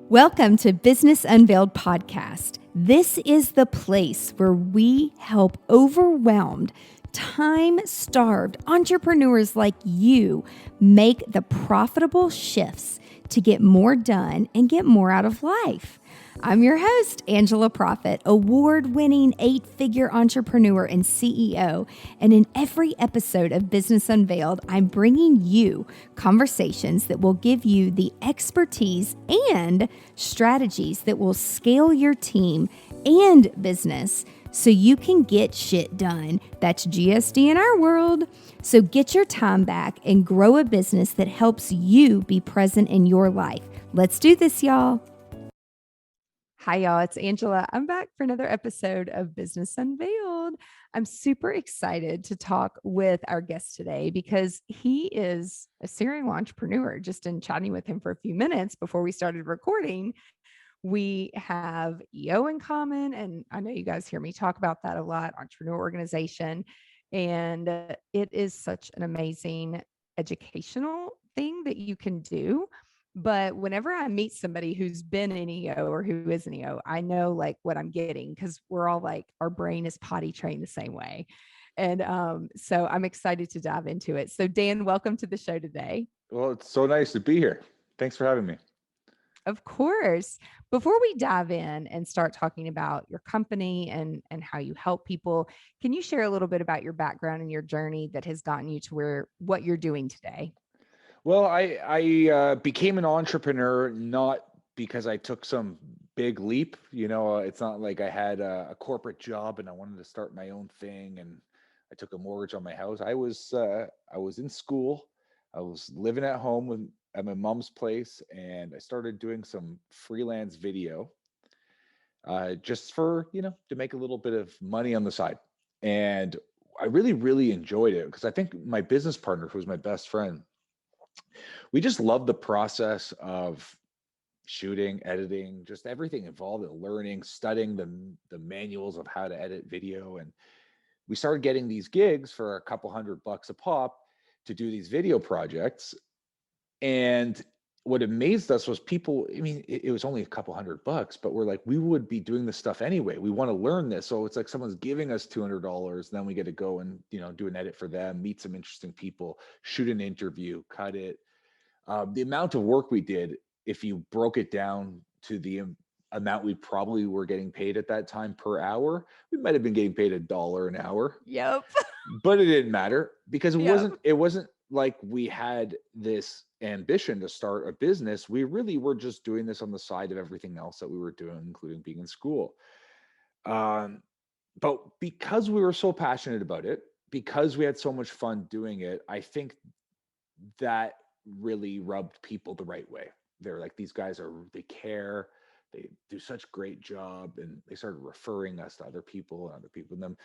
Welcome to Business Unveiled podcast. This is the place where we help overwhelmed, time-starved entrepreneurs like you make the profitable shifts to get more done and get more out of life. I'm your host, Angela Profit, award-winning 8-figure entrepreneur and CEO. And in every episode of Business Unveiled, I'm bringing you conversations that will give you the expertise and strategies that will scale your team and business so you can get shit done. That's GSD in our world. So get your time back and grow a business that helps you be present in your life. Let's do this, y'all. Hi, y'all. It's Angela. I'm back for another episode of Business Unveiled. I'm super excited to talk with our guest today because he is a serial entrepreneur. Just in chatting with him for a few minutes before we started recording, we have EO in common. And I know you guys hear me talk about that a lot, entrepreneur organization. And it is such an amazing educational thing that you can do. But whenever I meet somebody who's been an EO or who is an EO, I know like what I'm getting because we're all like, our brain is potty trained the same way. And so I'm excited to dive into it. So Dan, welcome to the show today. Well, it's so nice to be here. Thanks for having me. Of course. Before we dive in and start talking about your company and how you help people, can you share a little bit about your background and your journey that has gotten you to what you're doing today? Well, I became an entrepreneur not because I took some big leap. It's not like I had a corporate job and I wanted to start my own thing and I took a mortgage on my house. I was in school. I was living at home at my mom's place, and I started doing some freelance video just for, to make a little bit of money on the side. And I really, really enjoyed it because I think my business partner, who was my best friend, we just loved the process of shooting, editing, just everything involved in learning, studying the manuals of how to edit video. And we started getting these gigs for a couple $100 a pop to do these video projects. And what amazed us was people, I mean, it was only a couple $100, but we're like, we would be doing this stuff anyway. We want to learn this. So it's like someone's giving us $200, then we get to go and, do an edit for them, meet some interesting people, shoot an interview, cut it. The amount of work we did, if you broke it down to the amount we probably were getting paid at that time per hour, we might have been getting paid $1 an hour. Yep. But it didn't matter because it wasn't like we had this ambition to start a business. We really were just doing this on the side of everything else that we were doing, including being in school. But because we were so passionate about it, because we had so much fun doing it, I think that really rubbed people the right way. They're like, these guys they care, they do such great job, and they started referring us to other people. And then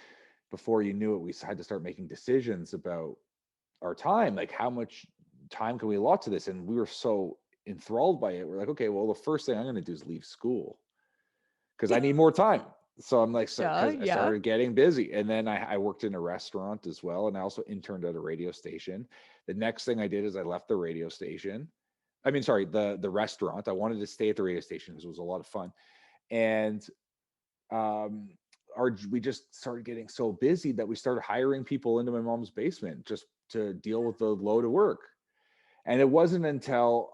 before you knew it, we had to start making decisions about our time, like how much time can we allot to this? And we were so enthralled by it. We're like, okay, well, the first thing I'm going to do is leave school because I need more time. So I'm like, I started getting busy. And then I worked in a restaurant as well. And I also interned at a radio station. The next thing I did is I left the radio station. The restaurant. I wanted to stay at the radio station because it was a lot of fun. And we just started getting so busy that we started hiring people into my mom's basement just to deal with the load of work. And it wasn't until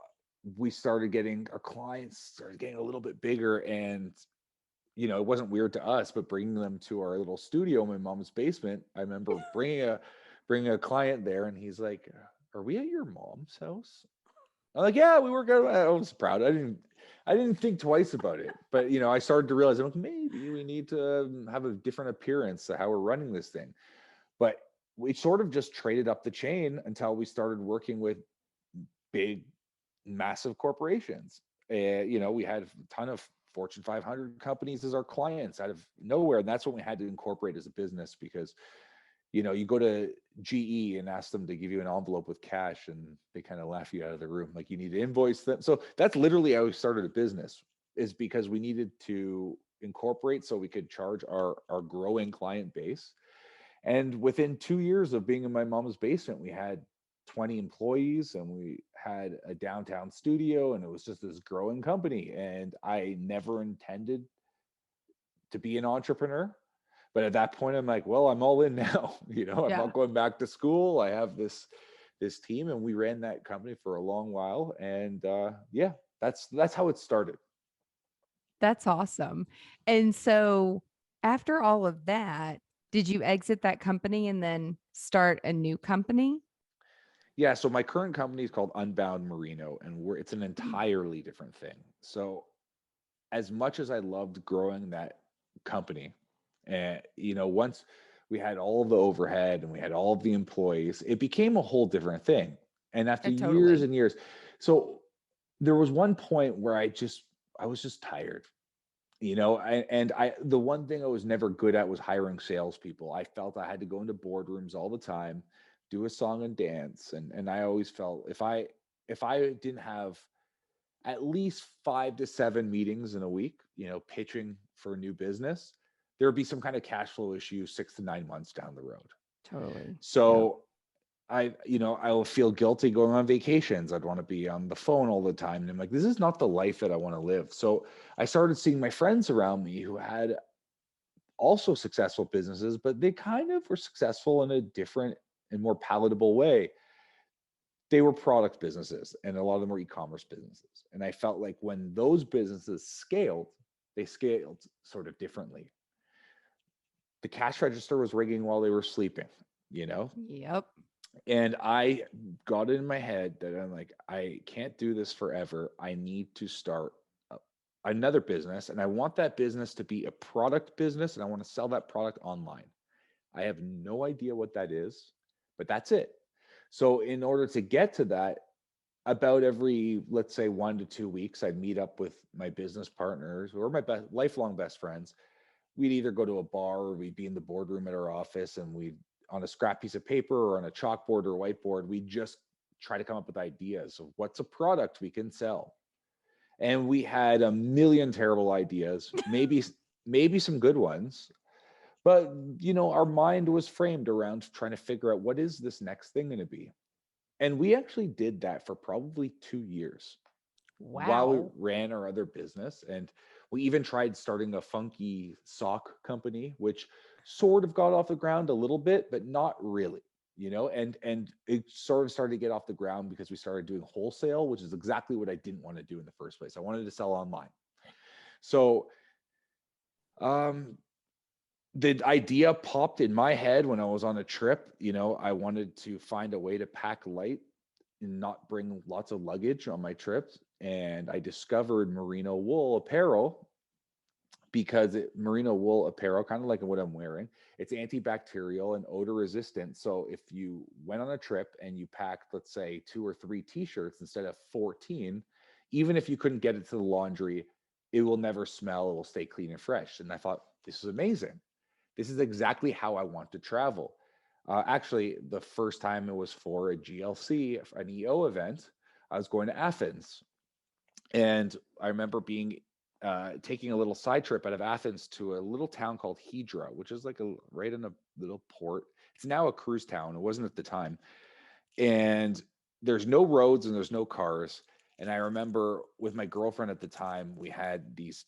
we started getting our clients started getting a little bit bigger, and it wasn't weird to us, but bringing them to our little studio in my mom's basement. I remember bringing a client there, and he's like, "Are we at your mom's house?" I'm like, "Yeah, we were good." I was proud. I didn't think twice about it, but I started to realize, maybe we need to have a different appearance to how we're running this thing. But we sort of just traded up the chain until we started working with big, massive corporations. We had a ton of Fortune 500 companies as our clients out of nowhere. And that's when we had to incorporate as a business because, you go to GE and ask them to give you an envelope with cash and they kind of laugh you out of the room. Like you need to invoice them. So that's literally how we started a business, is because we needed to incorporate so we could charge our growing client base. And within 2 years of being in my mom's basement, we had 20 employees and we had a downtown studio, and it was just this growing company. And I never intended to be an entrepreneur. But at that point, I'm like, well, I'm all in now. I'm Yeah. not going back to school. I have this team, and we ran that company for a long while. And yeah, that's how it started. That's awesome. And so after all of that, did you exit that company and then start a new company? Yeah, so my current company is called Unbound Merino, and it's an Mm. entirely different thing. So as much as I loved growing that company, and once we had all of the overhead and we had all of the employees, it became a whole different thing. And after years Totally. and years, so there was one point where I was just tired. The one thing I was never good at was hiring salespeople. I felt I had to go into boardrooms all the time, do a song and dance, and I always felt if I didn't have at least 5 to 7 meetings in a week, pitching for a new business, there would be some kind of cash flow issue 6 to 9 months down the road. Totally. Yep. So I will feel guilty going on vacations. I'd want to be on the phone all the time. And I'm like, this is not the life that I want to live. So I started seeing my friends around me who had also successful businesses, but they kind of were successful in a different and more palatable way. They were product businesses, and a lot of them were e-commerce businesses. And I felt like when those businesses scaled, they scaled sort of differently. The cash register was ringing while they were sleeping, you know? Yep. And I got it in my head that I'm like, I can't do this forever. I need to start another business, and I want that business to be a product business, and I want to sell that product online. I have no idea what that is, but that's it. So in order to get to that, about every, let's say, 1 to 2 weeks, I'd meet up with my business partners or my lifelong best friends. We'd either go to a bar or we'd be in the boardroom at our office, and we'd, on a scrap piece of paper or on a chalkboard or whiteboard, we just try to come up with ideas of what's a product we can sell. And we had a million terrible ideas, maybe some good ones, but our mind was framed around trying to figure out what is this next thing going to be. And we actually did that for probably 2 years while we Wow. ran our other business. And we even tried starting a funky sock company, which sort of got off the ground a little bit, but not really. And it sort of started to get off the ground because we started doing wholesale, which is exactly what I didn't want to do in the first place. I wanted to sell online. So um the idea popped in my head when I was on a trip. I wanted to find a way to pack light and not bring lots of luggage on my trips. And I discovered merino wool apparel because merino wool apparel, kind of like what I'm wearing, it's antibacterial and odor resistant. So if you went on a trip and you packed, let's say, 2 or 3 t-shirts instead of 14, even if you couldn't get it to the laundry, it will never smell. It will stay clean and fresh. And I thought, this is amazing. This is exactly how I want to travel. Actually, the first time it was for a GLC, an EO event. I was going to Athens, and I remember taking a little side trip out of Athens to a little town called Hydra, which is like right in a little port. It's now a cruise town. It wasn't at the time, and there's no roads and there's no cars. And I remember with my girlfriend at the time, we had these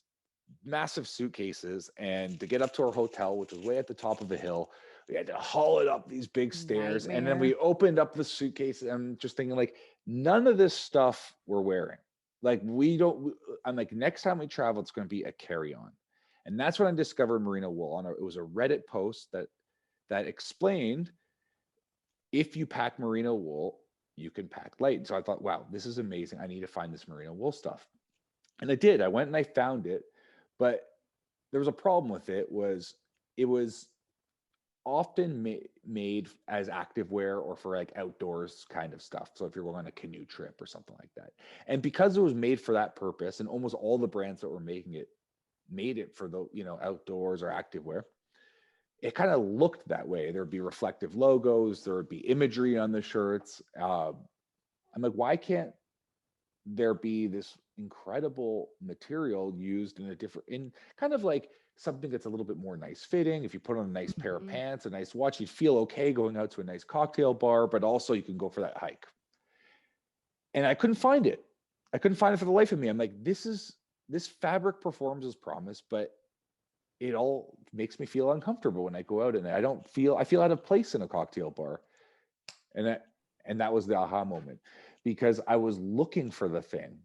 massive suitcases, and to get up to our hotel, which was way at the top of a hill, we had to haul it up these big stairs, and then we Nightmare. opened up the suitcase, and I'm just thinking, like, none of this stuff we're wearing. Like, we don't I'm like, next time we travel, it's going to be a carry-on. And that's when I discovered merino wool. It was a Reddit post that explained, if you pack merino wool, you can pack light. And so I thought, wow, this is amazing. I need to find this merino wool stuff. And I did. I went and I found it, but there was a problem with it was often made as activewear or for like outdoors kind of stuff. So if you're going on a canoe trip or something like that. And because it was made for that purpose, and almost all the brands that were making it made it for the, outdoors or activewear, it kind of looked that way. There would be reflective logos, there would be imagery on the shirts. I'm like, why can't there be this incredible material used in kind of like something that's a little bit more nice fitting. If you put on a nice pair of Mhm. pants, a nice watch, you'd feel okay going out to a nice cocktail bar, but also you can go for that hike. And I couldn't find it. I couldn't find it for the life of me. I'm like, this fabric performs as promised, but it all makes me feel uncomfortable when I go out, and I feel out of place in a cocktail bar. And that was the aha moment, because I was looking for the thing.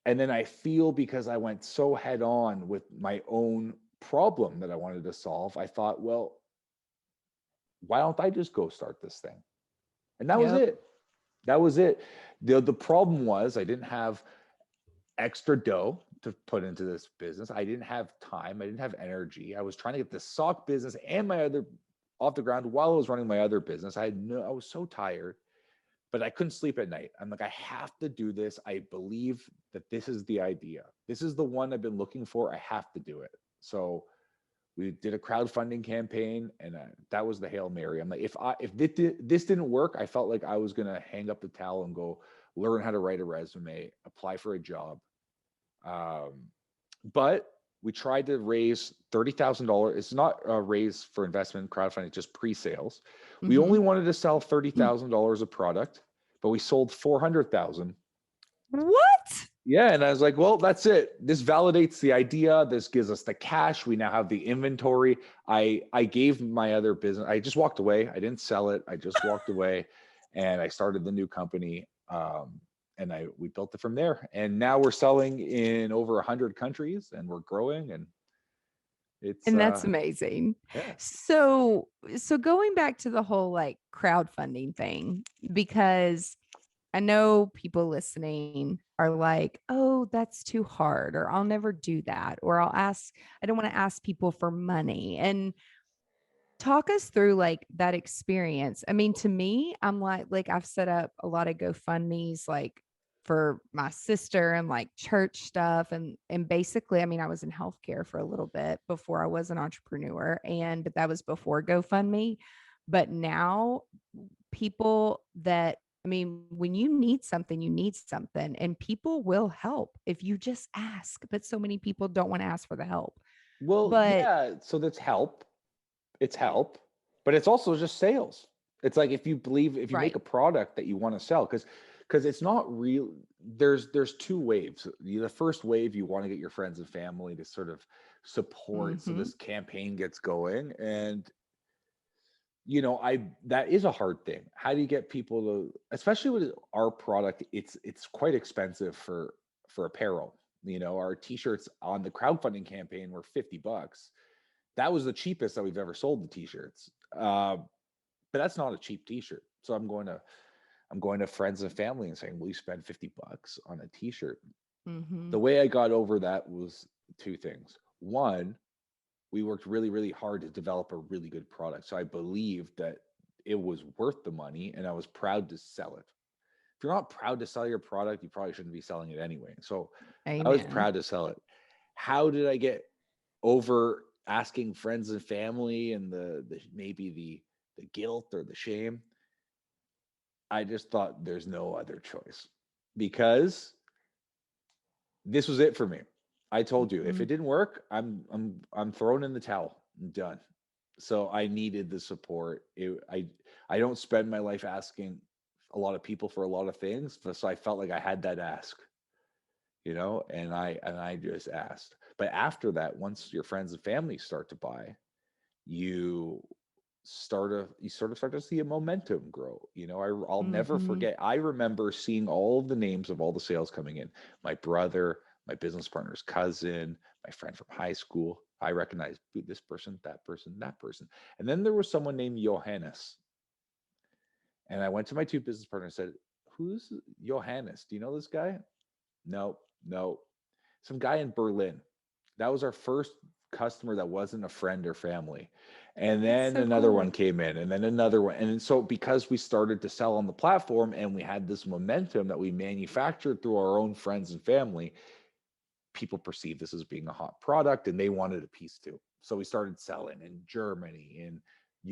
And then I feel, because I went so head on with my own problem that I wanted to solve, I thought, well, why don't I just go start this thing? And that was Yep. it. That was it. The problem was I didn't have extra dough to put into this business. I didn't have time. I didn't have energy. I was trying to get the sock business and my other off the ground while I was running my other business. I was so tired, but I couldn't sleep at night. I'm like, I have to do this. I believe that this is the idea. This is the one I've been looking for. I have to do it. So we did a crowdfunding campaign, and that was the Hail Mary. I'm like, if this didn't work, I felt like I was gonna hang up the towel and go learn how to write a resume, apply for a job. Um, but we tried to raise $30,000. It's not a raise for investment crowdfunding, just pre-sales. We Hmm. only wanted to sell $30,000 of product, but we sold 400,000. What? Yeah, and I was like, well, that's it. This validates the idea. This gives us the cash. We now have the inventory. I gave my other business. I just walked away. I didn't sell it. I just walked away, and I started the new company. And we built it from there. And now we're selling in over 100 countries, and we're growing. And it's And that's amazing. yeah. So going back to the whole like crowdfunding thing, because I know people listening are like, oh, that's too hard, or I'll never do that, or I don't want to ask people for money. And talk us through like that experience. I mean, to me, I'm like I've set up a lot of GoFundMe's like for my sister and like church stuff. And basically, I mean, I was in healthcare for a little bit before I was an entrepreneur, and but that was before GoFundMe. But now people that I mean, when you need something, and people will help if you just ask. But so many people don't want to ask for the help. Well, But yeah. So that's help. It's help, but it's also just sales. It's like, if you make right. a product that you want to sell, because it's not real. There's two waves. The first wave, you want to get your friends and family to sort of support, so Hmm. this campaign gets going. And I that is a hard thing. How do you get people to, especially with our product? It's quite expensive for apparel. Our t-shirts on the crowdfunding campaign were $50. That was the cheapest that we've ever sold the t-shirts. But that's not a cheap t-shirt. So I'm going to friends and family and saying, will you spend $50 on a t-shirt? Hmm. The way I got over that was two things. One, we worked really, really hard to develop a really good product. So I believed that it was worth the money, and I was proud to sell it. If you're not proud to sell your product, you probably shouldn't be selling it anyway. So I was Amen. proud to sell it. How did I get over asking friends and family, and the maybe the guilt or the shame? I just thought there's no other choice, because this was it for me. I told you, if Mhm. it didn't work, I'm throwing in the towel. I'm done. So I needed the support. I don't spend my life asking a lot of people for a lot of things, so I felt like I had that ask, and I just asked. But after that, once your friends and family start to buy, you you sort of start to see a momentum grow. I'll never Mhm. forget. I remember seeing all of the names of all the sales coming in. My brother, my business partner's cousin, my friend from high school. I recognized this person, that person, that person. And then there was someone named Johannes. And I went to my two business partners and said, who's Johannes? Do you know this guy? No, no. Some guy in Berlin. That was our first customer that wasn't a friend or family. And That's then so another one cool. came in, and then another one. And so, because we started to sell on the platform, and we had this momentum that we manufactured through our own friends and family, people perceived this as being a hot product, and they wanted a piece too. So we started selling in Germany, in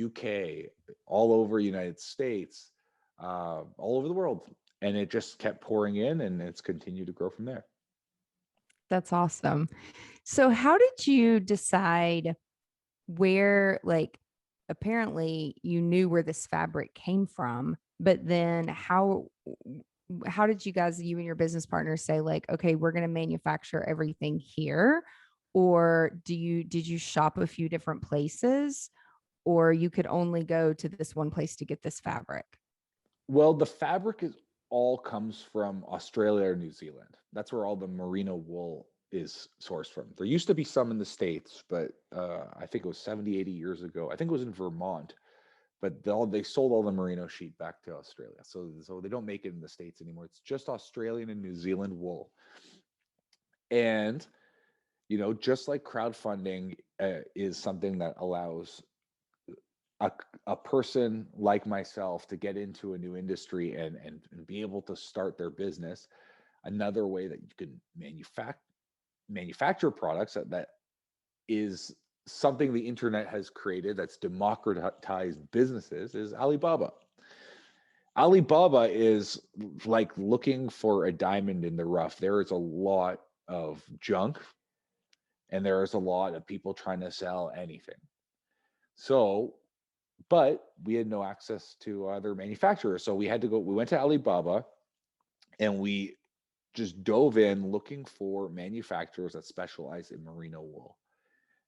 UK, all over United States, all over the world. and it just kept pouring in, and it's continued to grow from there. That's awesome. So how did you decide where, like, apparently you knew where this fabric came from, but then how did you guys, you and your business partner, say like, okay, we're going to manufacture everything here? Or did you shop a few different places, or you could only go to this one place to get this fabric? Well, the fabric is all comes from Australia or New Zealand. That's where all the merino wool is sourced from. There used to be some in the States, but I think it was 70, 80 years ago. I think it was in Vermont, but they sold all the merino sheep back to Australia. So they don't make it in the States anymore. It's just Australian and New Zealand wool. And, just like crowdfunding is something that allows a person like myself to get into a new industry and be able to start their business. Another way that you can manufacture products that is something the internet has created, that's democratized businesses, is Alibaba. Alibaba is like looking for a diamond in the rough. There is a lot of junk, and there is a lot of people trying to sell anything. So, but we had no access to other manufacturers. So we went to Alibaba, and we just dove in looking for manufacturers that specialize in merino wool.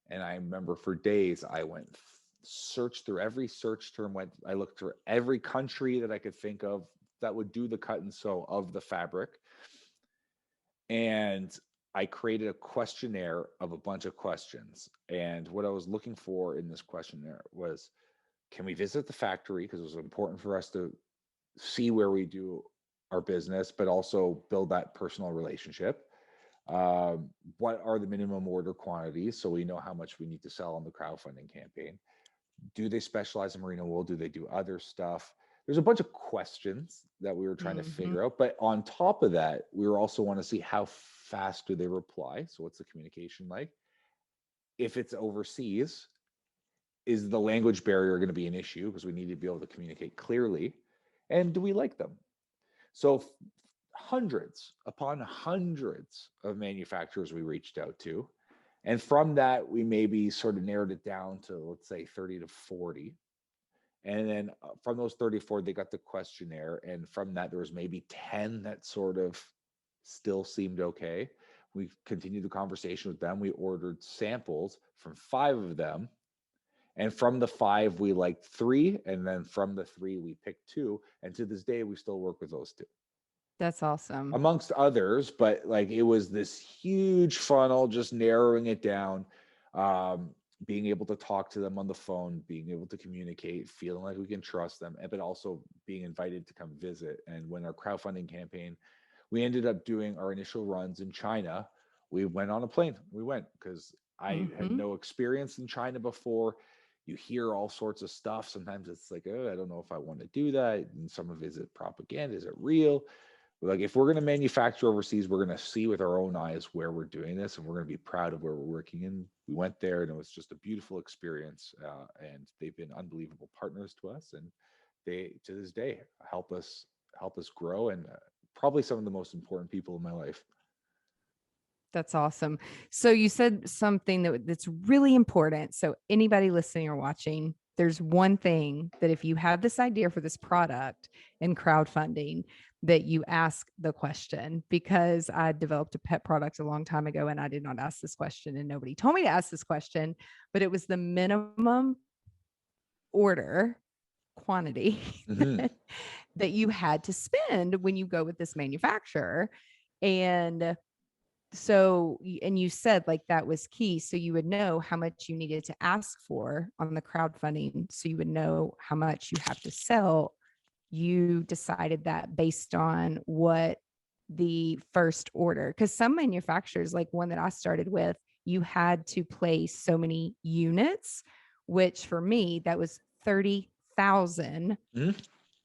And I remember for days I went searched through every search term, I looked through every country that I could think of that would do the cut and sew of the fabric. And I created a questionnaire of a bunch of questions. And what I was looking for in this questionnaire was, can we visit the factory? Because it was important for us to see where we do our business, but also build that personal relationship. What are the minimum order quantities, so we know how much we need to sell on the crowdfunding campaign? Do they specialize in merino wool? Do they do other stuff? There's a bunch of questions that we were trying to figure out. But on top of that, we were also want to see how fast do they reply. So what's the communication like? If it's overseas, is the language barrier going to be an issue? Because we need to be able to communicate clearly. And do we like them? So hundreds upon hundreds of manufacturers we reached out to. And from that, we maybe sort of narrowed it down to, let's say, 30 to 40. And then from those 34, they got the questionnaire. And from that, there was maybe 10 that sort of still seemed okay. We continued the conversation with them. We ordered samples from 5 of them. And from the 5, we liked 3. And then from the 3, we picked 2. And to this day, we still work with those 2. That's awesome. Amongst others, but like it was this huge funnel, just narrowing it down, being able to talk to them on the phone, being able to communicate, feeling like we can trust them, but also being invited to come visit. And when our crowdfunding campaign, we ended up doing our initial runs in China, we went on a plane. We went because I had no experience in China before. You hear all sorts of stuff. Sometimes it's like, oh, I don't know if I want to do that. And some of it, is it propaganda? Is it real? Like, if we're going to manufacture overseas, we're going to see with our own eyes where we're doing this, and we're going to be proud of where we're working in. We went there, and it was just a beautiful experience. And they've been unbelievable partners to us, and they, to this day, help us grow, and probably some of the most important people in my life. That's awesome. So you said something that's really important. So anybody listening or watching, there's one thing that if you have this idea for this product in crowdfunding, that you ask the question, because I developed a pet product a long time ago and I did not ask this question, and nobody told me to ask this question, but it was the minimum order quantity that you had to spend when you go with this manufacturer. And so, and you said like that was key. So you would know how much you needed to ask for on the crowdfunding. So you would know how much you have to sell. You decided that based on what the first order, because some manufacturers, like one that I started with, you had to place so many units, which for me, that was 30,000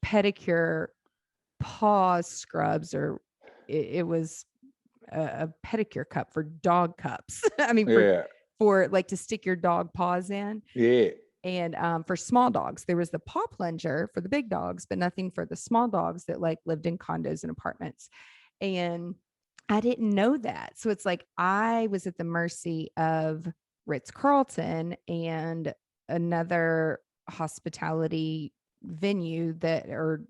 pedicure paw scrubs, or it was a pedicure cup for dog cups. I mean, for like to stick your dog paws in. Yeah. And for small dogs, there was the paw plunger for the big dogs, but nothing for the small dogs that like lived in condos and apartments. And I didn't know that. So it's like I was at the mercy of Ritz Carlton and another hospitality venue that or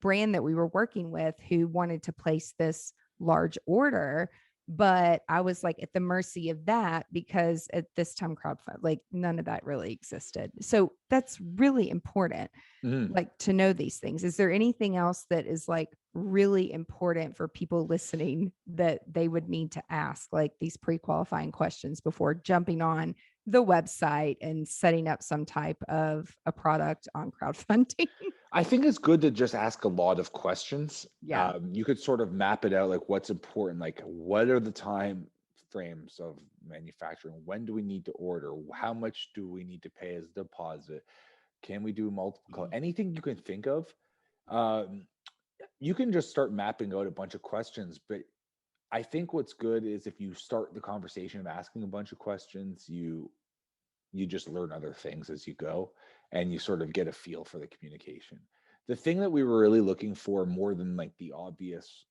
brand that we were working with who wanted to place this large order. But I was like at the mercy of that because at this time, crowdfund, like none of that really existed. So that's really important, Mhm. like to know these things. Is there anything else that is like really important for people listening that they would need to ask, like these pre-qualifying questions before jumping on the website and setting up some type of a product on crowdfunding? I think it's good to just ask a lot of questions. Yeah. You could sort of map it out, like what's important, like what are the time frames of manufacturing? When do we need to order? How much do we need to pay as a deposit? Can we do multiple call? Anything you can think of, um, you can just start mapping out a bunch of questions. But I think what's good is if you start the conversation of asking a bunch of questions, you just learn other things as you go and you sort of get a feel for the communication. The thing that we were really looking for more than like the obvious,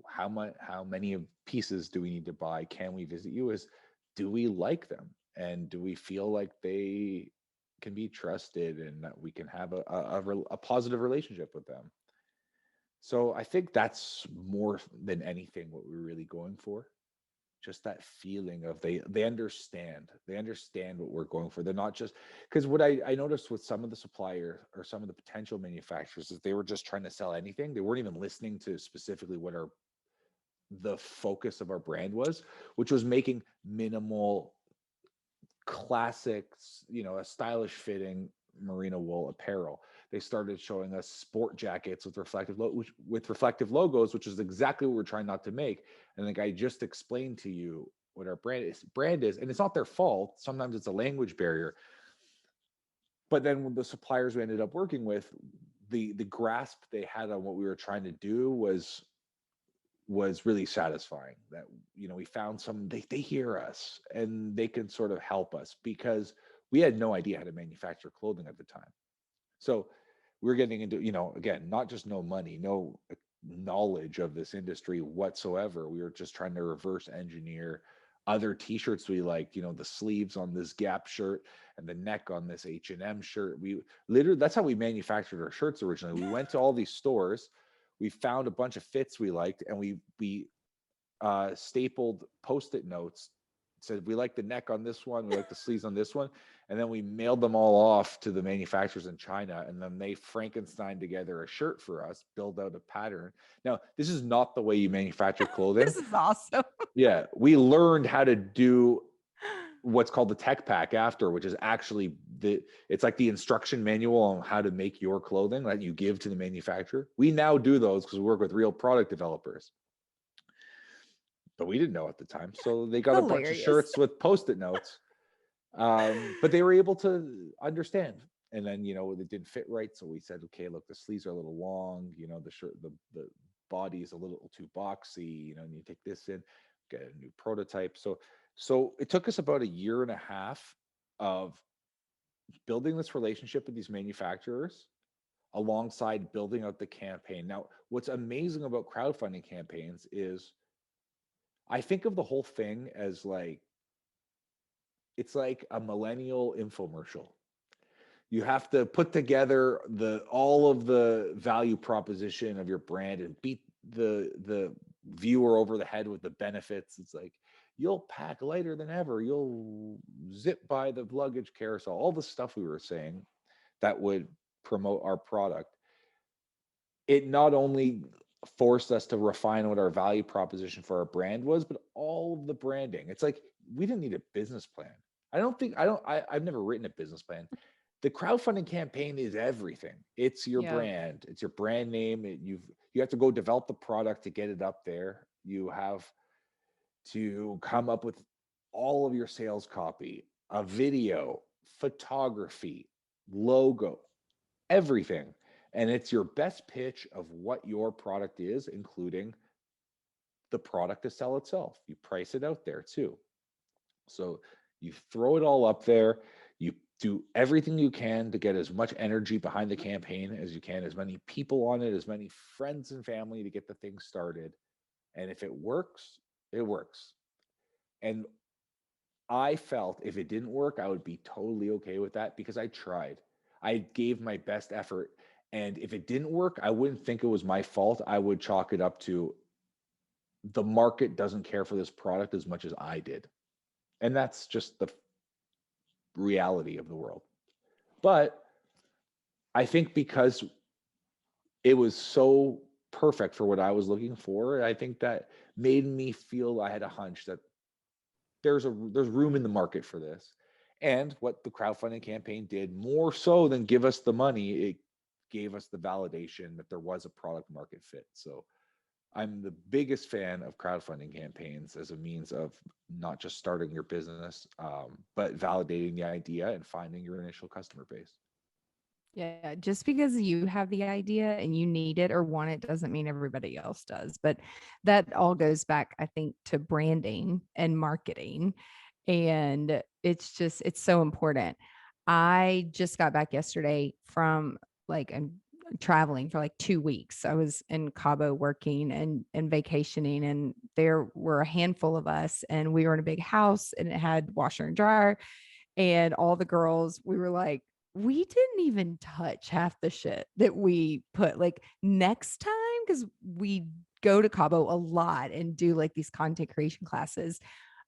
how much, how many of pieces do we need to buy? Can we visit you? Is do we like them? And do we feel like they can be trusted and that we can have a positive relationship with them? So I think that's more than anything what we're really going for, just that feeling of they understand what we're going for. They're not just because what I noticed with some of the suppliers or some of the potential manufacturers is they were just trying to sell anything. They weren't even listening to specifically what our the focus of our brand was, which was making minimal classics, a stylish fitting merino wool apparel. They started showing us sport jackets with reflective logos, which is exactly what we're trying not to make. And like I just explained to you what our brand is, and it's not their fault. Sometimes it's a language barrier. But then with the suppliers we ended up working with, the grasp they had on what we were trying to do was really satisfying. That we found some they hear us and they can sort of help us because we had no idea how to manufacture clothing at the time. So we're getting into, again, not just no money, no knowledge of this industry whatsoever. We were just trying to reverse engineer other t-shirts we liked, the sleeves on this Gap shirt and the neck on this H&M shirt. We literally, that's how we manufactured our shirts originally. We went to all these stores, we found a bunch of fits we liked, and we stapled post-it notes, said we like the neck on this one, we like the sleeves on this one, and then we mailed them all off to the manufacturers in China, and then they Frankenstein together a shirt for us, build out a pattern. Now, this is not the way you manufacture clothing. This is awesome. Yeah, we learned how to do what's called the tech pack after, which is actually it's like the instruction manual on how to make your clothing that you give to the manufacturer. We now do those because we work with real product developers, but we didn't know at the time. So they got a bunch of Hilarious. shirts with post-it notes, but they were able to understand. And then, it didn't fit right. So we said, okay, look, the sleeves are a little long, the shirt, the body is a little too boxy, and you take this in, get a new prototype. So it took us about a year and a half of building this relationship with these manufacturers alongside building out the campaign. Now, what's amazing about crowdfunding campaigns is I think of the whole thing as like it's like a millennial infomercial. You have to put together all of the value proposition of your brand and beat the viewer over the head with the benefits. It's like you'll pack lighter than ever. You'll zip by the luggage carousel. All the stuff we were saying that would promote our product. It not only forced us to refine what our value proposition for our brand was, but all of the branding. It's like we didn't need a business plan. I've never written a business plan. The crowdfunding campaign is everything. It's your Yeah. brand. It's your brand name. You have to go develop the product to get it up there. You have to come up with all of your sales copy, a video, photography, logo, everything. And it's your best pitch of what your product is, including the product to sell itself. You price it out there too. So you throw it all up there, you do everything you can to get as much energy behind the campaign as you can, as many people on it, as many friends and family to get the thing started. And if it works, it works. And I felt if it didn't work, I would be totally okay with that because I tried. I gave my best effort. And if it didn't work, I wouldn't think it was my fault. I would chalk it up to the market doesn't care for this product as much as I did. And that's just the reality of the world. But I think because it was so perfect for what I was looking for, I think that made me feel I had a hunch that there's room in the market for this. And what the crowdfunding campaign did, more so than give us the money, it gave us the validation that there was a product market fit. So I'm the biggest fan of crowdfunding campaigns as a means of not just starting your business, but validating the idea and finding your initial customer base. Yeah, just because you have the idea and you need it or want it doesn't mean everybody else does. But that all goes back, I think, to branding and marketing. And it's so important. I just got back yesterday from I'm traveling for like 2 weeks. I was in Cabo working and vacationing, and there were a handful of us, and we were in a big house and it had washer and dryer. And all the girls, we were like, we didn't even touch half the shit that we put. Like next time, because we go to Cabo a lot and do like these content creation classes,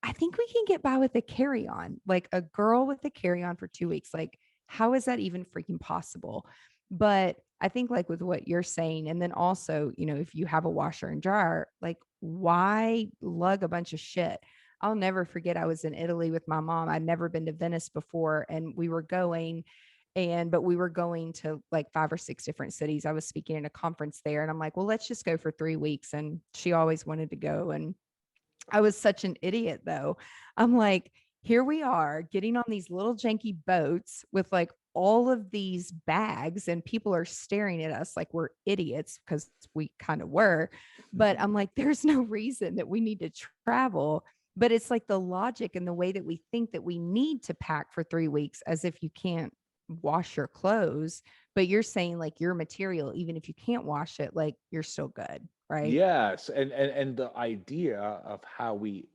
I think we can get by with a carry on, like a girl with a carry on for 2 weeks. Like, how is that even freaking possible? But I think, like, with what you're saying, and then also, if you have a washer and dryer, like, why lug a bunch of shit? I'll never forget. I was in Italy with my mom. I'd never been to Venice before, and but we were going to like 5 or 6 different cities. I was speaking in a conference there, and I'm like, well, let's just go for 3 weeks. And she always wanted to go. And I was such an idiot though. I'm like, here we are getting on these little janky boats with like all of these bags, and people are staring at us like we're idiots because we kind of were. But I'm like, there's no reason that we need to travel. But it's like the logic and the way that we think that we need to pack for 3 weeks, as if you can't wash your clothes. But you're saying like your material, even if you can't wash it, like you're still good, right? Yes, and the idea of how we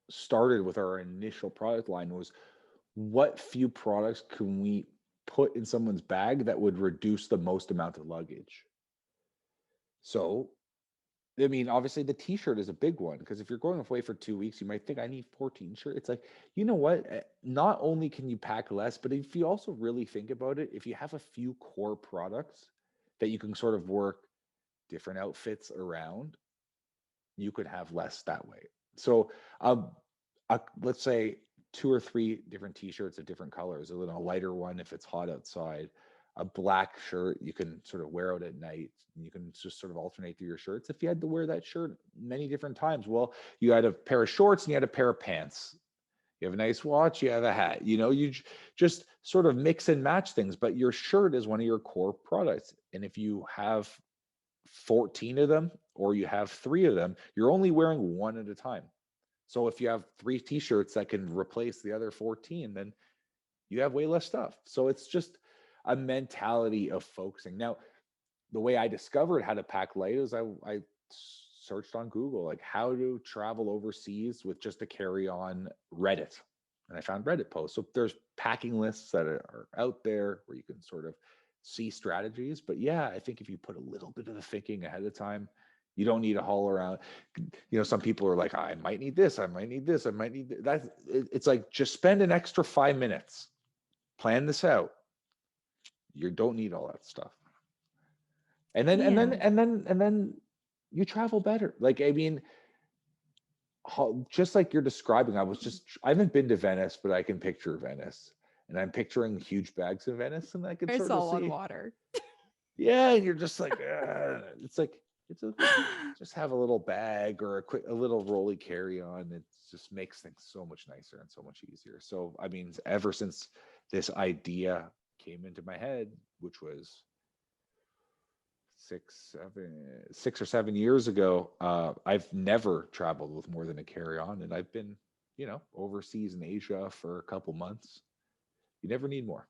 started with our initial product line was what few products can we put in someone's bag that would reduce the most amount of luggage. So, I mean, obviously the t-shirt is a big one because if you're going away for 2 weeks, you might think I need 14 shirts. It's like, you know what? Not only can you pack less, but if you also really think about it, if you have a few core products that you can sort of work different outfits around, you could have less that way. So, let's say 2 or 3 different t-shirts of different colors, a little lighter one if it's hot outside, a black shirt you can sort of wear out at night, and you can just sort of alternate through your shirts. If you had to wear that shirt many different times, well, you had a pair of shorts and you had a pair of pants. You have a nice watch, you have a hat, just sort of mix and match things, but your shirt is one of your core products. And if you have 14 of them or you have 3 of them, you're only wearing one at a time. So if you have 3 t-shirts that can replace the other 14, then you have way less stuff. So it's just a mentality of focusing. Now, the way I discovered how to pack light is I searched on Google, like how to travel overseas with just a carry-on Reddit. And I found Reddit posts. So there's packing lists that are out there where you can sort of see strategies. But yeah, I think if you put a little bit of the thinking ahead of time, you don't need to haul around. Some people are like, I might need this, I might need this, I might need that. It's like, just spend an extra 5 minutes, plan this out. You don't need all that stuff. Yeah. And then you travel better. Like, I mean, just like you're describing, I haven't been to Venice, but I can picture Venice, and I'm picturing huge bags of Venice, and I can It's sort of all on see, water. yeah, and you're just like, it's like, it's okay. Just have a little bag or a little rolly carry on. It just makes things so much nicer and so much easier. So, I mean, ever since this idea came into my head, which was 6 or 7 years ago, I've never traveled with more than a carry-on, and I've been, overseas in Asia for a couple months. You never need more.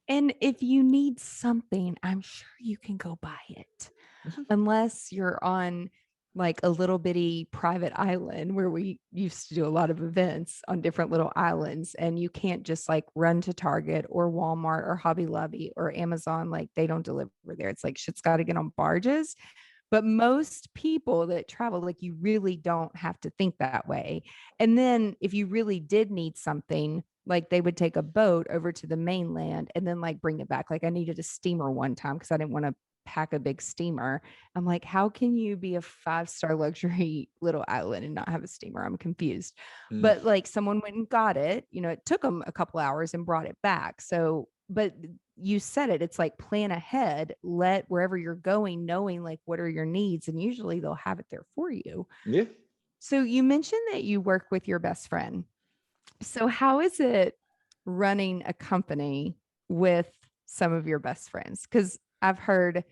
And if you need something, I'm sure you can go buy it. Mhm. Unless you're on like a little bitty private island where we used to do a lot of events on different little islands, and you can't just like run to Target or Walmart or Hobby Lobby or Amazon. Like they don't deliver there. It's like shit's got to get on barges. But most people that travel, like you really don't have to think that way. And then if you really did need something, like they would take a boat over to the mainland and then like bring it back. Like I needed a steamer one time because I didn't want to pack a big steamer. I'm like, how can you be a 5-star luxury little island and not have a steamer? I'm confused. Mm. But like someone went and got it, it took them a couple hours and brought it back. So, but you said it, it's like plan ahead, let wherever you're going, knowing like what are your needs, and usually they'll have it there for you. Yeah. So you mentioned that you work with your best friend. So how is it running a company with some of your best friends? Because I've heard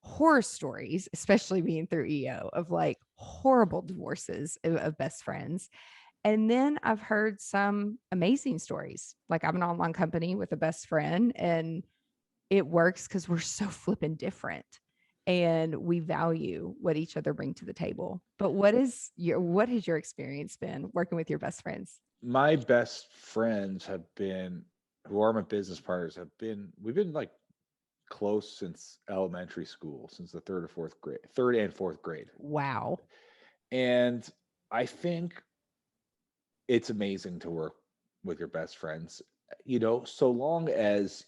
horror stories, especially being through EO, of like horrible divorces of best friends. And then I've heard some amazing stories. Like I'm an online company with a best friend, and it works because we're so flippin' different and we value what each other bring to the table. But what has your experience been working with your best friends? My best friends have been, who are my business partners, we've been like close since elementary school, since the third and fourth grade. Wow. And I think it's amazing to work with your best friends, so long as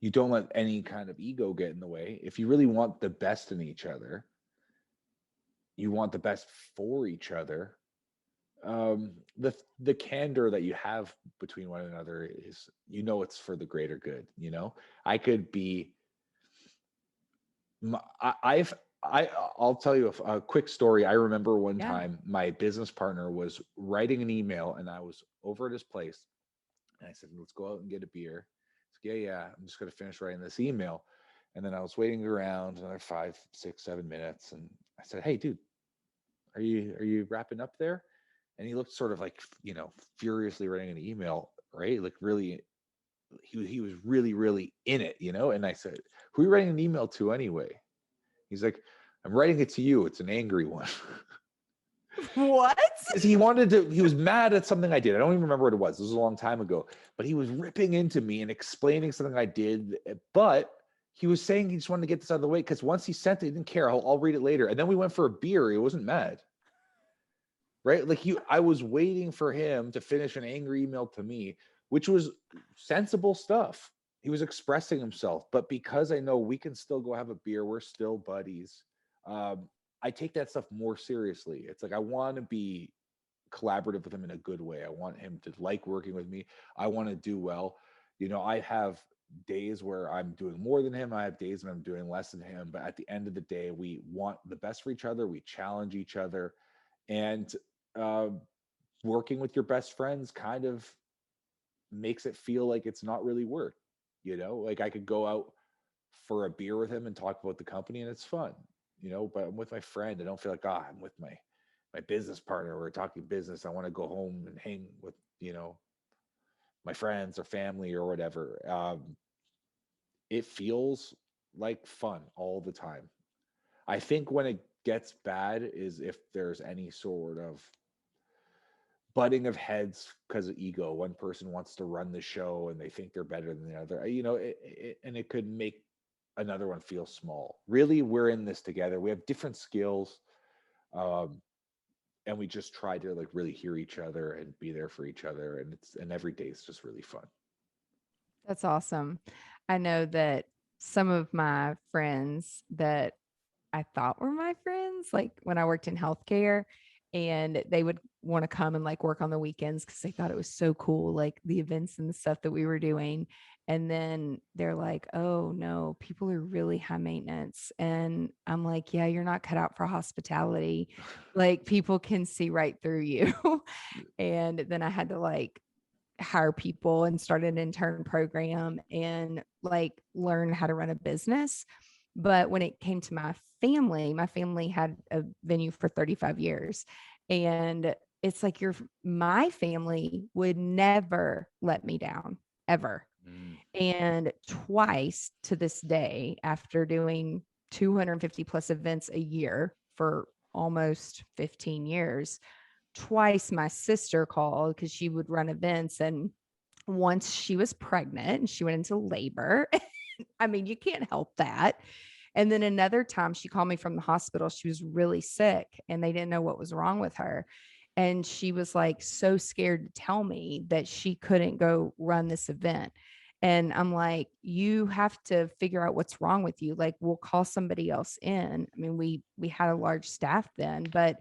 you don't let any kind of ego get in the way. If you really want the best in each other, you want the best for each other. The candor that you have between one another is, it's for the greater good. I could be I've I'll tell you a quick story. I remember one Yeah. time my business partner was writing an email, and I was over at his place, and I said, let's go out and get a beer. He's like, yeah, I'm just gonna finish writing this email. And then I was waiting around another 5, 6, 7 minutes, and I said, hey dude, are you wrapping up there? And he looked sort of like, furiously writing an email, right? Like really, he was really, really in it, And I said, who are you writing an email to anyway? He's like, I'm writing it to you. It's an angry one. What? Because he was mad at something I did. I don't even remember what it was. This was a long time ago. But he was ripping into me and explaining something I did. But he was saying he just wanted to get this out of the way, because once he sent it, he didn't care. I'll read it later. And then we went for a beer. He wasn't mad. Right? Like I was waiting for him to finish an angry email to me, which was sensible stuff. He was expressing himself. But because I know we can still go have a beer, we're still buddies. I take that stuff more seriously. It's like I want to be collaborative with him in a good way. I want him to like working with me. I want to do well. I have days where I'm doing more than him. I have days when I'm doing less than him. But at the end of the day, we want the best for each other. We challenge each other. And uh, working with your best friends kind of makes it feel like it's not really work. Like I could go out for a beer with him and talk about the company, and it's fun. But I'm with my friend. I don't feel like, I'm with my business partner. We're talking business. I want to go home and hang with, my friends or family or whatever. It feels like fun all the time. I think when it gets bad is if there's any sort of butting of heads because of ego. One person wants to run the show and they think they're better than the other. And it could make another one feel small. Really, we're in this together. We have different skills. And we just try to like really hear each other and be there for each other, and every day is just really fun. That's awesome. I know that some of my friends that I thought were my friends, like when I worked in healthcare, and they would want to come and like work on the weekends because they thought it was so cool, like the events and the stuff that we were doing. And then they're like, oh no, people are really high maintenance. And I'm like, yeah, you're not cut out for hospitality. Like people can see right through you. And then I had to like hire people and start an intern program and like learn how to run a business. But when it came to my family had a venue for 35 years. And it's like my family would never let me down ever. Mm. And twice to this day, after doing 250 plus events a year for almost 15 years, twice my sister called because she would run events. And once she was pregnant and she went into labor. I mean, you can't help that. And then another time she called me from the hospital. She was really sick and they didn't know what was wrong with her. And she was like so scared to tell me that she couldn't go run this event. And I'm like, you have to figure out what's wrong with you. Like, we'll call somebody else in. I mean, we had a large staff then, but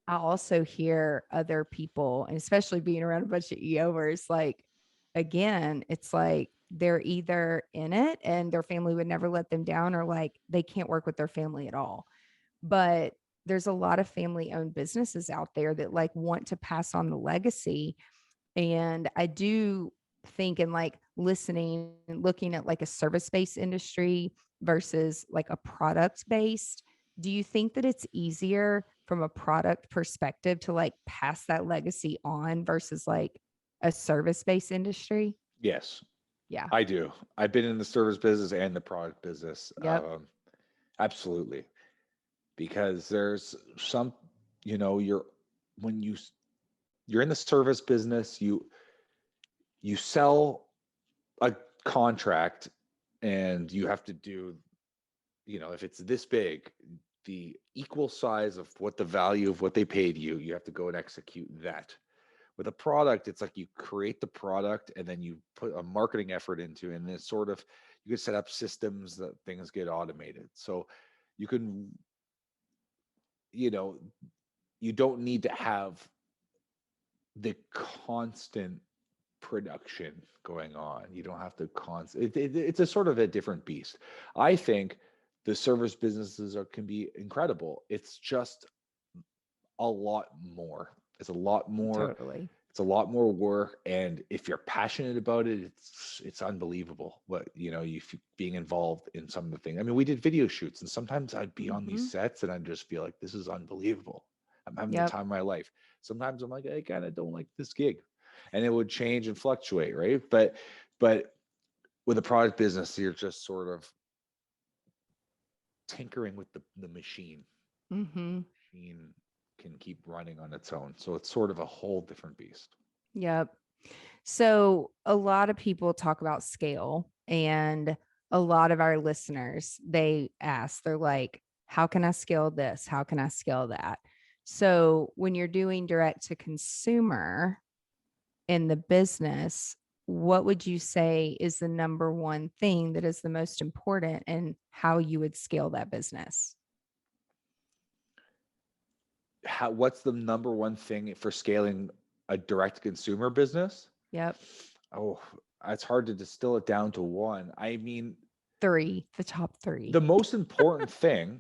I also hear other people, and especially being around a bunch of EOers, like, again, it's like they're either in it and their family would never let them down, or like they can't work with their family at all. But there's a lot of family owned businesses out there that like want to pass on the legacy. And I do think, in like listening and looking at like a service based industry versus like a product based, do you think that it's easier from a product perspective to like pass that legacy on versus like a service based industry? Yes, Yeah. I do. I've been in the service business and the product business. Yep. Absolutely. Because there's some, you're when you're in the service business, you sell a contract and you have to do, if it's this big, the equal size of what the value of what they paid you have to go and execute that. With a product, it's like you create the product and then you put a marketing effort into it, and it's sort of, you can set up systems that things get automated. So you can, you know, you don't need to have the constant production going on. You don't have to it's a sort of a different beast. I think the service businesses can be incredible. It's just a lot more. It's a lot more. Totally. It's a lot more work, and if you're passionate about it, it's unbelievable. What you being involved in some of the things. I mean, we did video shoots, and sometimes I'd be on these Mm-hmm. sets, and I'd just feel like this is unbelievable. I'm having the Yep. time of my life. Sometimes I'm like, I kind of don't like this gig, and it would change and fluctuate, right? But with a product business, you're just sort of tinkering with the machine. Mm-hmm. Machine can keep running on its own, so it's sort of a whole different beast. Yep. So a lot of people talk about scale, and a lot of our listeners, they ask, they're like, how can I scale this? How can I scale that? So when you're doing direct to consumer in the business, what would you say is the number one thing that is the most important, and how you would scale that business? What's the number one thing for scaling a direct consumer business? Yep. Oh, it's hard to distill it down to one. I mean, The top the three. most important thing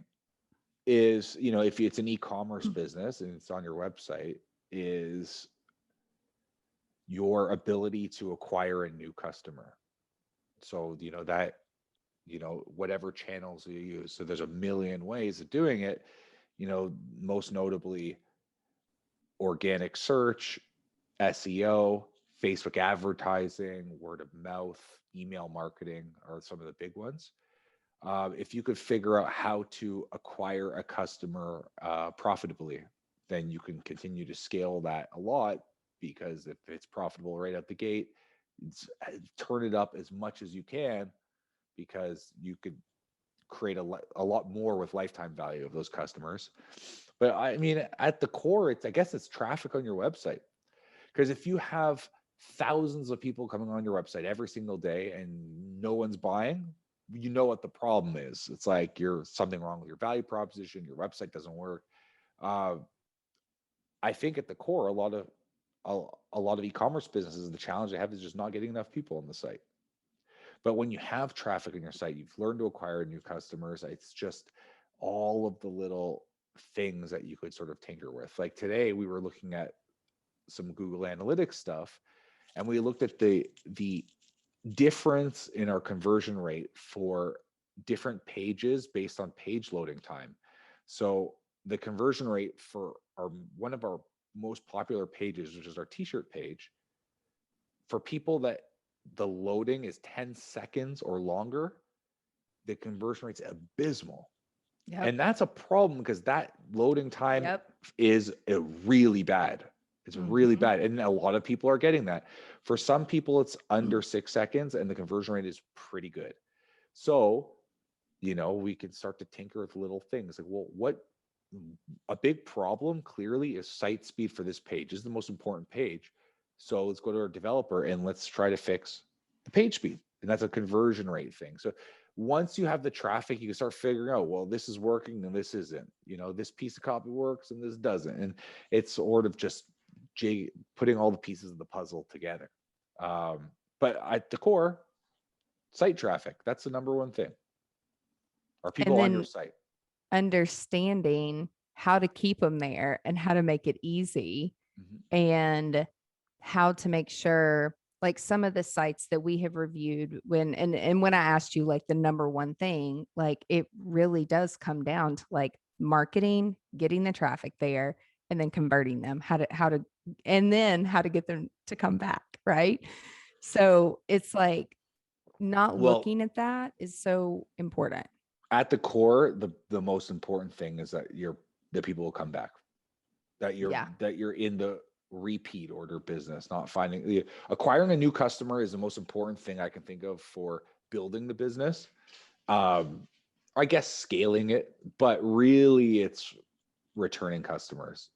is, if it's an e-commerce business and it's on your website, is your ability to acquire a new customer. So, whatever channels you use. So there's a million ways of doing it, most notably organic search, SEO, Facebook advertising, word of mouth, email marketing are some of the big ones. If you could figure out how to acquire a customer profitably, then you can continue to scale that a lot, because if it's profitable right out the gate, turn it up as much as you can, because you could create a lot more with lifetime value of those customers. But I mean, at the core, I guess it's traffic on your website. Because if you have thousands of people coming on your website every single day and no one's buying, you know what the problem is. It's like you're something wrong with your value proposition. Your website doesn't work. Uh, I think at the core, a lot of e-commerce businesses, the challenge they have is just not getting enough people on the site. But when you have traffic on your site, you've learned to acquire new customers. It's just all of the little things that you could sort of tinker with. Like today, we were looking at some Google Analytics stuff, and we looked at the difference in our conversion rate for different pages based on page loading time. So the conversion rate for one of our most popular pages, which is our t-shirt page, for people that the loading is 10 seconds or longer, the conversion rate's abysmal. Yep. And that's a problem because that loading time Yep. is really bad. It's really bad. And a lot of people are getting that. For some people, it's under 6 seconds and the conversion rate is pretty good. So, we can start to tinker with little things like, well, a big problem clearly is site speed for this page. This is the most important page. So let's go to our developer and let's try to fix the page speed. And that's a conversion rate thing. So once you have the traffic, you can start figuring out, well, this is working and this isn't. This piece of copy works and this doesn't. And it's sort of just putting all the pieces of the puzzle together. But at the core, site traffic, that's the number one thing. Are people on your site? Understanding how to keep them there and how to make it easy, and how to make sure, like some of the sites that we have reviewed, when I asked you like the number one thing, like it really does come down to like marketing, getting the traffic there, and then converting them, and then how to get them to come back. Right. So it's like looking at that is so important. At the core, the most important thing is that the people will come back, that you're in the repeat order business, not acquiring a new customer is the most important thing I can think of for building the business. I guess scaling it, but really it's returning customers.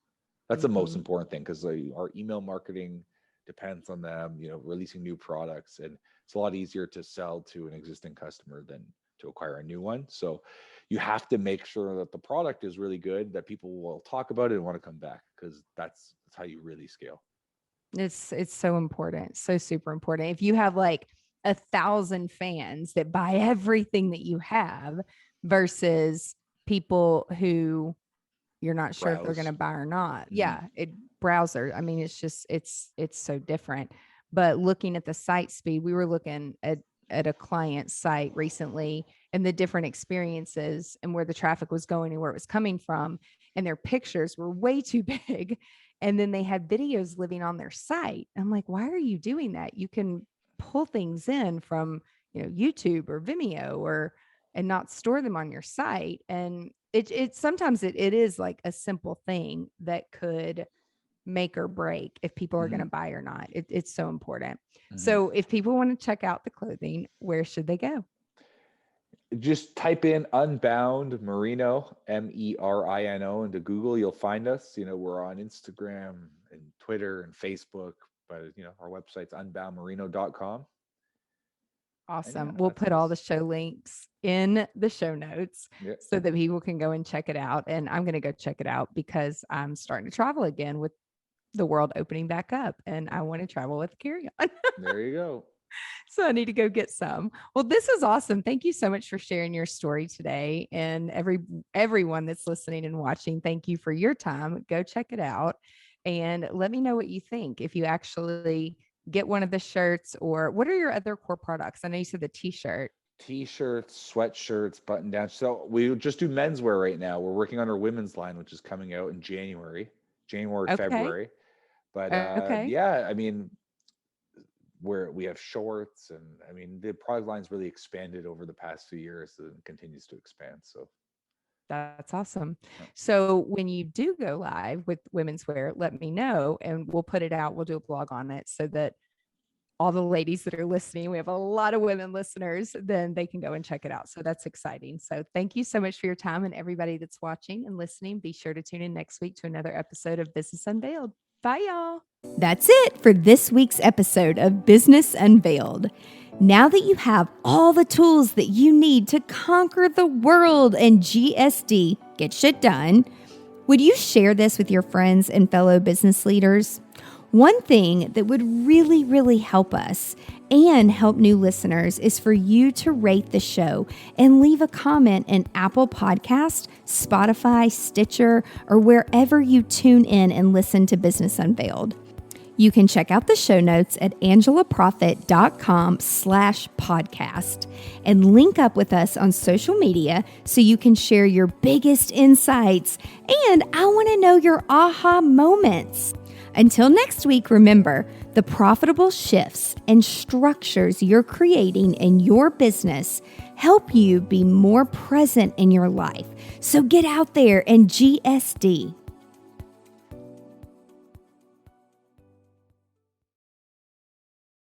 That's the most important thing, because our email marketing depends on them, releasing new products, and it's a lot easier to sell to an existing customer than to acquire a new one. So you have to make sure that the product is really good, that people will talk about it and want to come back, because that's how you really scale. It's so important. So super important. If you have like 1,000 fans that buy everything that you have versus people who you're not sure if they're going to buy or not. Yeah. Browser. I mean, it's just, it's so different. But looking at the site speed, we were looking at a client's site recently and the different experiences and where the traffic was going and where it was coming from. And their pictures were way too big. And then they had videos living on their site. I'm like, why are you doing that? You can pull things in from, YouTube or Vimeo and not store them on your site. And it sometimes it is like a simple thing that could make or break if people are going to buy or not. It's so important. So if people want to check out the clothing, where should they go? Just type in Unbound Merino, Merino, into Google. You'll find us. We're on Instagram and Twitter and Facebook, but our website's unboundmerino.com. Awesome. We'll put all the show links in the show notes so that people can go and check it out. And I'm going to go check it out because I'm starting to travel again with the world opening back up, and I want to travel with carry-on. There you go. So I need to go get some. Well, this is awesome. Thank you so much for sharing your story today. And everyone that's listening and watching, thank you for your time. Go check it out and let me know what you think. If you actually get one of the shirts, or what are your other core products? I know you said the t-shirts, sweatshirts, button down. So we just do menswear right now. We're working on our women's line, which is coming out in January, February. But yeah, I mean, where we have shorts, and I mean, the product line's really expanded over the past few years and continues to expand. So that's awesome. So when you do go live with women's wear, let me know and we'll put it out. We'll do a blog on it so that all the ladies that are listening, we have a lot of women listeners, then they can go and check it out. So that's exciting. So thank you so much for your time, and everybody that's watching and listening, be sure to tune in next week to another episode of Business Unveiled. Bye, y'all. That's it for this week's episode of Business Unveiled. Now that you have all the tools that you need to conquer the world and GSD, get shit done, would you share this with your friends and fellow business leaders? One thing that would really, really help us and help new listeners is for you to rate the show and leave a comment in Apple Podcast, Spotify, Stitcher, or wherever you tune in and listen to Business Unveiled. You can check out the show notes at angelaprofit.com/podcast and link up with us on social media so you can share your biggest insights. And I want to know your aha moments. Until next week, remember, the profitable shifts and structures you're creating in your business help you be more present in your life. So get out there and GSD.